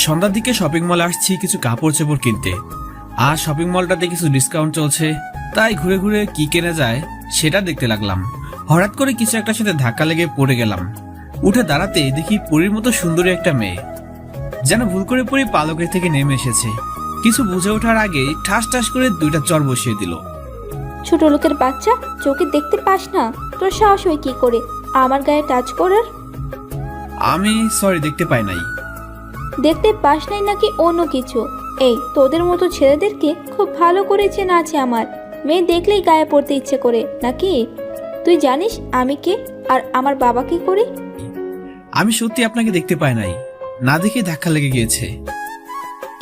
সন্ধ্যার দিকে শপিং মলে আসছি কিছু কাপড় চোপড় কিনতে। আর শপিং মলটাতে কিছু ডিসকাউন্ট চলছে, তাই ঘুরে ঘুরে কি কেনা যায় সেটা দেখতে লাগলাম। হঠাৎ করে কিছু একটার সাথে ধাক্কা লেগে পড়ে গেলাম। উঠে দাঁড়াতে দেখি পরীর মতো সুন্দরী একটা মেয়ে, যেন ভুল করে পরী পালকের থেকে নেমে এসেছে। কিছু বুঝে ওঠার আগে ঠাস ঠাস করে দুইটা চর বসিয়ে দিল। ছোট লোকের বাচ্চা, চোখে দেখতে পাস না? তোর সাহস হয় কি করে আমার গায়ে টাচ করার? আমি সরি, দেখতে পাই নাই। দেখতে পাস নাই নাকি অন্য কিছু? এই তোদের মতো ছেলেদেরকে খুব ভালো করে চেনা আছে আমার। মেয়ে দেখলেই গায়ে পড়তে ইচ্ছে করে নাকি? তুই জানিস আমি কে আর আমার বাবা কি করি? আমি সত্যি আপনাকে দেখতে পাই নাই, না দেখে ধাক্কা লেগে গিয়েছে।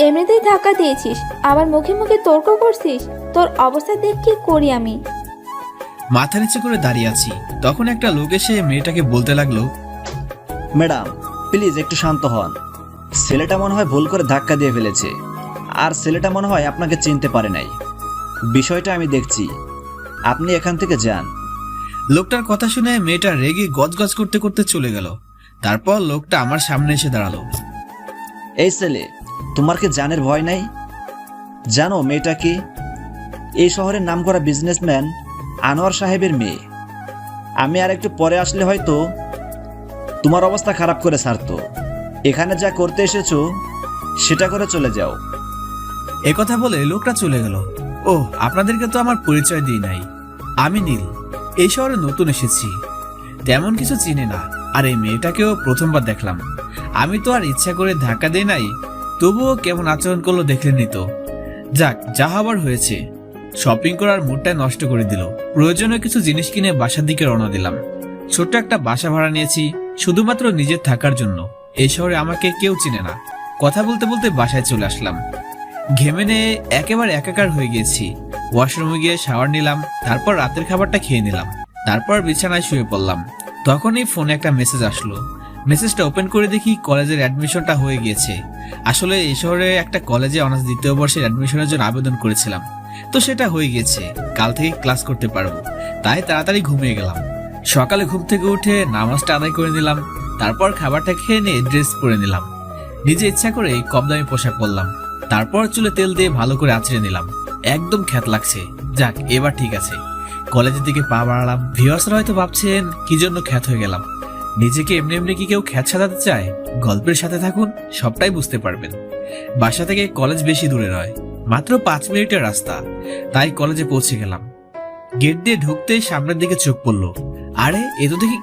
এমনিতেই ধাক্কা দিয়েছিস, আবার মুখে মুখে তর্ক করছিস। তোর অবস্থা দেখ কি করি আমি। মাথা নিচে করে দাঁড়িয়ে আছি, তখন একটা লোক এসে মেয়েটাকে বলতে লাগলো, ম্যাডাম প্লিজ একটু শান্ত হন। ছেলেটা মনে হয় ভুল করে ধাক্কা দিয়ে ফেলেছে, আর ছেলেটা মনে হয় আপনাকে চিনতে পারে নাই। বিষয়টা আমি দেখছি, আপনি এখান থেকে যান। লোকটার কথা শুনে মেয়েটা রেগে গজগজ করতে করতে চলে গেল। তারপর লোকটা আমার সামনে এসে দাঁড়ালো। এই ছেলে, তোমার কি জানের ভয় নাই? জানো মেয়েটা কি? এই শহরের নামকরা বিজনেসম্যান আনোয়ার সাহেবের মেয়ে। আমি আর একটু পরে আসলে হয়তো তোমার অবস্থা খারাপ করে ছাড়তো। এখানে যা করতে এসেছো সেটা করে চলে যাও। একথা বলে লোকটা চলে গেল। ও, আপনাদেরকে তো আমার পরিচয় দিই নাই। আমি নীল, এই শহরে নতুন এসেছি, তেমন কিছু চিনি না। আর এই মেয়েটাকেও প্রথমবার দেখলাম। আমি তো আর ইচ্ছা করে ধাক্কা দিই নাই, তবুও কেমন আচরণ করলো দেখলেনি তো। যাক, যা হবার হয়েছে। শপিং করার মুডটা নষ্ট করে দিল। প্রয়োজনীয় কিছু জিনিস কিনে বাসার দিকে রওনা দিলাম। ছোট্ট একটা বাসা ভাড়া নিয়েছি শুধুমাত্র নিজের থাকার জন্য। এই শহরে আমাকে কেউ চিনে না। কথা বলতে বলতে বাসায় চলে আসলাম। ঘেমে নিয়ে একেবারে একাকার হয়ে গিয়েছি। ওয়াশরুমে গিয়ে শাওয়ার নিলাম, তারপর রাতের খাবারটা খেয়ে নিলাম, তারপর বিছানায় শুয়ে পড়লাম। তখনই ফোনে একটা মেসেজ আসলো। মেসেজটা ওপেন করে দেখি কলেজের অ্যাডমিশনটা হয়ে গিয়েছে। আসলে এই শহরে একটা কলেজে অনার্স দ্বিতীয় বর্ষের অ্যাডমিশনের জন্য আবেদন করেছিলাম, তো সেটা হয়ে গেছে। কাল থেকে ক্লাস করতে পারবো, তাই তাড়াতাড়ি ঘুমিয়ে গেলাম। সকালে ঘুম থেকে উঠে নামাজটা আদায় করে নিলাম, তারপর খাবারটা খেয়ে নিয়ে ড্রেস পরে নিলাম। নিজে ইচ্ছা করে কম দামি পোশাক পরলাম, তারপর চুলে তেল দিয়ে ভালো করে আঁচড়ে নিলাম। একদম খ্যাত লাগছে। যাক, এবার ঠিক আছে। কলেজের দিকে পা বাড়ালাম। ভিউয়ার্সরা হয়তো ভাবছেন কি জন্য খ্যাত হয়ে গেলাম। নিজেকে এমনি এমনি কি কেউ খ্যাত সাজাতে চায়? গল্পের সাথে থাকুন, সবটাই বুঝতে পারবেন। বাসা থেকে কলেজ বেশি দূরে নয়, মাত্র 5 মিনিটের রাস্তা। তাই কলেজে পৌঁছে গেলাম। গেট দিয়ে ঢুকতেই সামনের দিকে চোখ পড়লো। আরে, এ তো দেখি